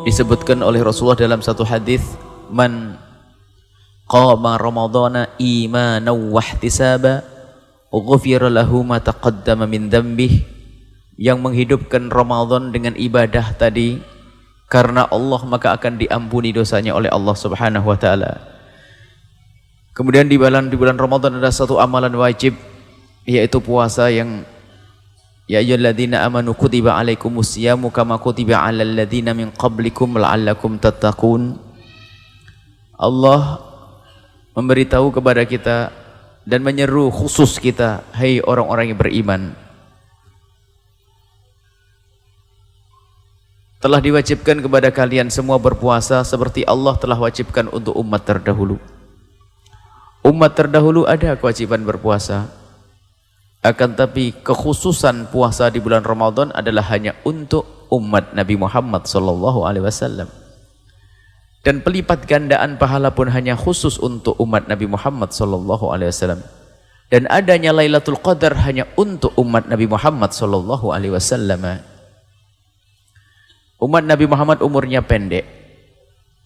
Disebutkan oleh Rasulullah dalam satu hadis, man qama ramadhana imanan wa ihtisaba ghufira lahu ma taqaddama min dhanbih, yang menghidupkan Ramadan dengan ibadah tadi karena Allah, maka akan diampuni dosanya oleh Allah Subhanahu wa taala. Kemudian di bulan Ramadan ada satu amalan wajib, yaitu puasa, yang ya ayyuhalladzina amanu kutiba alaikumusyamu kama kutiba alal ladzina min qablikum la'allakum tattaqun. Allah memberitahu kepada kita dan menyeru khusus kita, hai orang-orang yang beriman, telah diwajibkan kepada kalian semua berpuasa seperti Allah telah wajibkan untuk umat terdahulu. Umat terdahulu ada kewajiban berpuasa, akan tapi kekhususan puasa di bulan Ramadan adalah hanya untuk umat Nabi Muhammad SAW. Dan pelipat gandaan pahala pun hanya khusus untuk umat Nabi Muhammad SAW. Dan adanya Lailatul Qadar hanya untuk umat Nabi Muhammad SAW. Umat Nabi Muhammad umurnya pendek.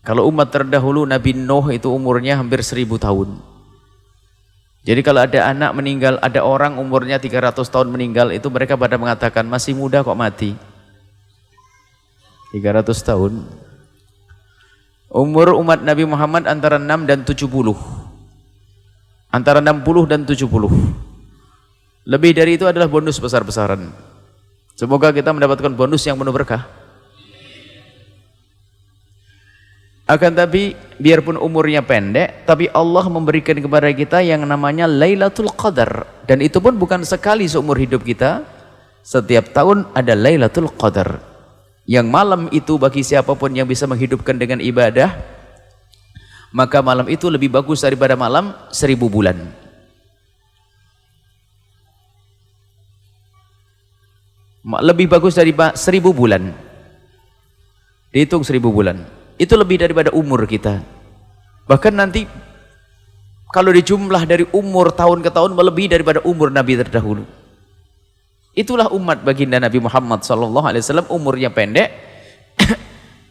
Kalau umat terdahulu Nabi Nuh itu umurnya hampir 1000 tahun. Jadi kalau ada anak meninggal, ada orang umurnya 300 tahun meninggal, itu mereka pada mengatakan masih muda kok mati. 300 tahun. Umur umat Nabi Muhammad antara 6 dan 70. Antara 60 dan 70. Lebih dari itu adalah bonus besar-besaran. Semoga kita mendapatkan bonus yang penuh berkah. Akan tapi biarpun umurnya pendek, tapi Allah memberikan kepada kita yang namanya Lailatul Qadar, dan itu pun bukan sekali seumur hidup kita. Setiap tahun ada Lailatul Qadar, yang malam itu bagi siapapun yang bisa menghidupkan dengan ibadah, maka malam itu lebih bagus daripada malam 1000 bulan. Lebih bagus dari 1000 bulan. Dihitung 1000 bulan. Itu lebih daripada umur kita. Bahkan nanti kalau dijumlah dari umur tahun ke tahun melebihi daripada umur Nabi terdahulu. Itulah umat baginda Nabi Muhammad SAW, umurnya pendek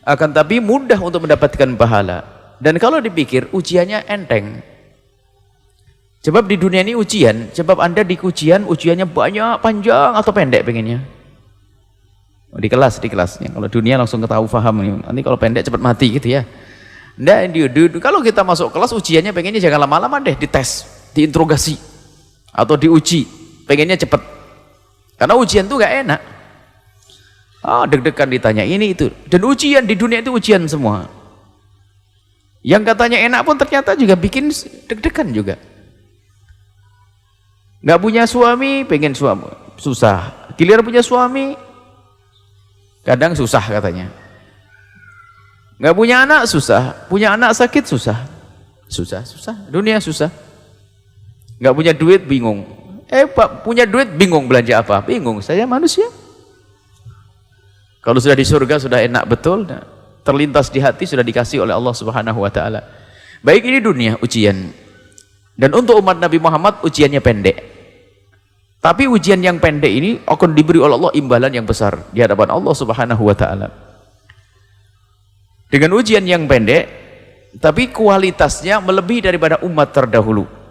akan tapi mudah untuk mendapatkan pahala. Dan kalau dipikir ujiannya enteng. Sebab di dunia ini ujian, sebab Anda di ujian, ujiannya banyak, panjang atau pendek pengennya? Di kelasnya. Kalau dunia langsung ketahui paham. Nanti kalau pendek cepat mati gitu ya. Nggak, kalau kita masuk kelas ujiannya pengennya jangan lama-lama deh, dites, diinterogasi atau diuji, pengennya cepat. Karena ujian tuh gak enak. Deg-degan ditanya ini itu. Dan ujian di dunia itu ujian semua. Yang katanya enak pun ternyata juga bikin deg-degan juga. Nggak punya suami, pengen suami, susah. Giliran punya suami, kadang susah katanya. Nggak punya anak susah, punya anak sakit susah. Susah, dunia susah. Nggak punya duit bingung. Pak punya duit bingung belanja apa? Bingung, saya manusia. Kalau sudah di surga sudah enak betul, terlintas di hati sudah dikasih oleh Allah Subhanahu wa taala. Baik, ini dunia ujian. Dan untuk umat Nabi Muhammad ujiannya pendek. Tapi ujian yang pendek ini akan diberi oleh Allah imbalan yang besar di hadapan Allah Subhanahu wa taala. Dengan ujian yang pendek, tapi kualitasnya melebihi daripada umat terdahulu.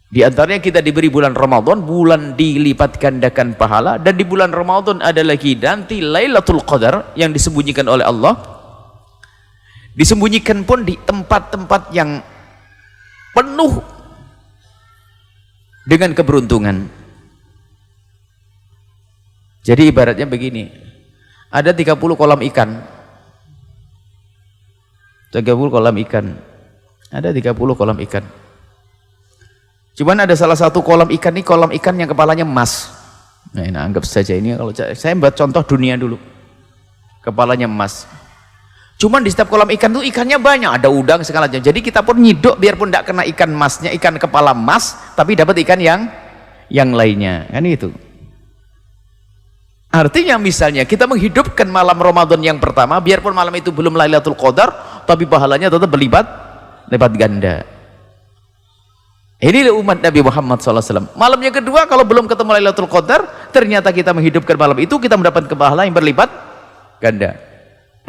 Di antaranya kita diberi bulan Ramadan, bulan dilipat gandakan pahala, dan di bulan Ramadan ada lagi nanti Lailatul Qadar yang disembunyikan oleh Allah. Disembunyikan pun di tempat-tempat yang penuh dengan keberuntungan. Jadi ibaratnya begini, ada 30 kolam ikan. 30 kolam ikan. Ada 30 kolam ikan. Cuman ada salah satu kolam ikan ini, kolam ikan yang kepalanya emas. Nah, anggap saja ini, kalau saya buat contoh dunia dulu. Kepalanya emas. Cuman di setiap kolam ikan itu ikannya banyak, ada udang segala macam. Jadi kita pun nyiduk biarpun tidak kena ikan emasnya, ikan kepala emas, tapi dapat ikan yang lainnya. Kan itu. Artinya misalnya kita menghidupkan malam Ramadan yang pertama, biarpun malam itu belum Lailatul Qadar, tapi pahalanya tetap berlipat ganda. Inilah umat Nabi Muhammad SAW. Malam yang kedua kalau belum ketemu Lailatul Qadar, ternyata kita menghidupkan malam itu, kita mendapat pahala yang berlipat ganda.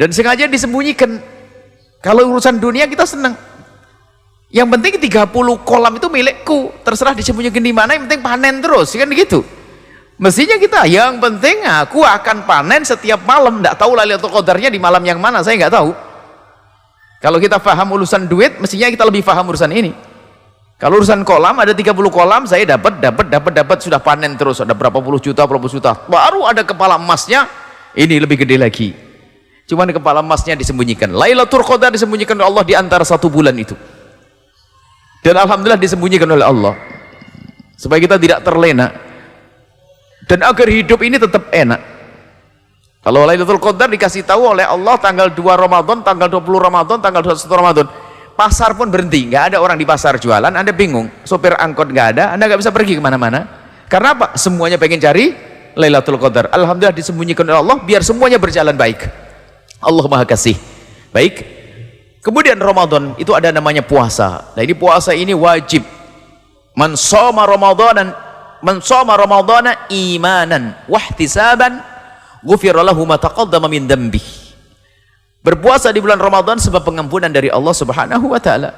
dan sengaja disembunyikan. Kalau urusan dunia kita senang, yang penting 30 kolam itu milikku, terserah disembunyikan di mana, yang penting panen terus, kan gitu. Mestinya kita, yang penting aku akan panen setiap malam. Tidak tahu Lailatul Qadarnya di malam yang mana, saya nggak tahu. Kalau kita paham urusan duit, mestinya kita lebih paham urusan ini. Kalau urusan kolam, ada 30 kolam, saya dapat, sudah panen terus, ada berapa puluh juta, baru ada kepala emasnya, ini lebih gede lagi. Cuman kepala emasnya disembunyikan. Lailatul Qadar disembunyikan oleh Allah di antara 1 bulan itu. Dan alhamdulillah disembunyikan oleh Allah supaya kita tidak terlena dan agar hidup ini tetap enak. Kalau Lailatul Qadar dikasih tahu oleh Allah tanggal 2 Ramadan, tanggal 20 Ramadan, tanggal 21 Ramadan, pasar pun berhenti, nggak ada orang di pasar jualan. Anda bingung, sopir angkot nggak ada, Anda nggak bisa pergi kemana-mana. Karena apa? Semuanya pengen cari Lailatul Qadar. Alhamdulillah disembunyikan oleh Allah biar semuanya berjalan baik. Allah Maha Kasih. Baik. Kemudian Ramadan itu ada namanya puasa. Nah, ini puasa ini wajib. Man shoma Ramadanan, man shoma Ramadana imanan wahtisaban, ghufira lahu ma taqaddama min dzambi. Berpuasa di bulan Ramadan sebab pengampunan dari Allah Subhanahu wa taala.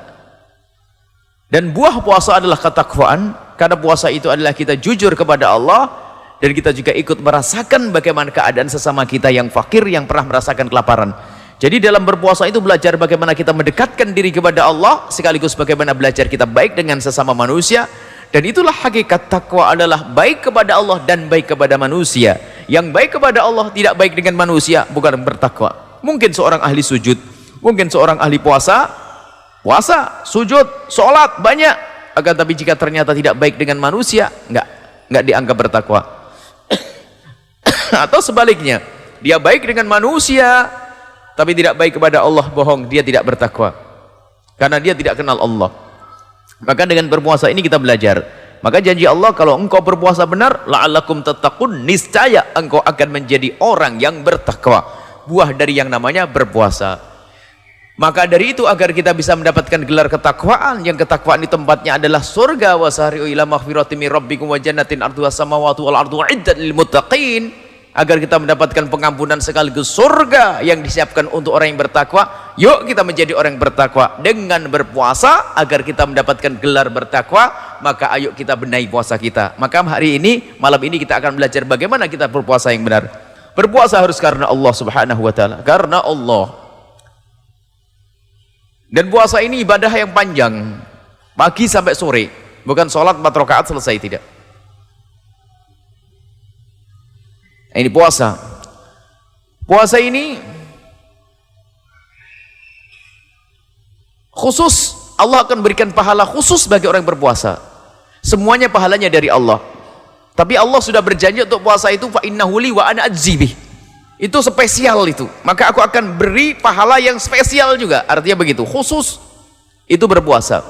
Dan buah puasa adalah ketakwaan, karena puasa itu adalah kita jujur kepada Allah. Dan kita juga ikut merasakan bagaimana keadaan sesama kita yang fakir, yang pernah merasakan kelaparan. Jadi dalam berpuasa itu belajar bagaimana kita mendekatkan diri kepada Allah, sekaligus bagaimana belajar kita baik dengan sesama manusia. Dan itulah hakikat takwa, adalah baik kepada Allah dan baik kepada manusia. Yang baik kepada Allah tidak baik dengan manusia, bukan bertakwa. Mungkin seorang ahli sujud, mungkin seorang ahli puasa, sujud, sholat banyak, akan tapi jika ternyata tidak baik dengan manusia, enggak dianggap bertakwa. Atau sebaliknya, dia baik dengan manusia tapi tidak baik kepada Allah, bohong, dia tidak bertakwa karena dia tidak kenal Allah. Maka dengan berpuasa ini kita belajar. Maka janji Allah, kalau engkau berpuasa benar, la'allakum tattaqun, niscaya engkau akan menjadi orang yang bertakwa. Buah dari yang namanya berpuasa. Maka dari itu, agar kita bisa mendapatkan gelar ketakwaan, yang ketakwaan di tempatnya adalah surga, wasari'u ila maghfirati min rabbikum wa jannatin arduha samawati wal ardu uiddat lil muttaqin. Agar kita mendapatkan pengampunan sekaligus surga yang disiapkan untuk orang yang bertakwa. Yuk kita menjadi orang yang bertakwa dengan berpuasa, agar kita mendapatkan gelar bertakwa. Maka ayo kita benahi puasa kita. Maka hari ini, malam ini kita akan belajar bagaimana kita berpuasa yang benar. Berpuasa harus karena Allah Subhanahu wa taala, karena Allah. Dan puasa ini ibadah yang panjang, pagi sampai sore, bukan sholat 4 rakaat selesai, tidak. Ini puasa. Puasa ini khusus, Allah akan berikan pahala khusus bagi orang yang berpuasa. Semuanya pahalanya dari Allah. Tapi Allah sudah berjanji untuk puasa itu, fa innahu li wa ana ajzi bih. Itu spesial itu. Maka aku akan beri pahala yang spesial juga. Artinya begitu, khusus itu berpuasa.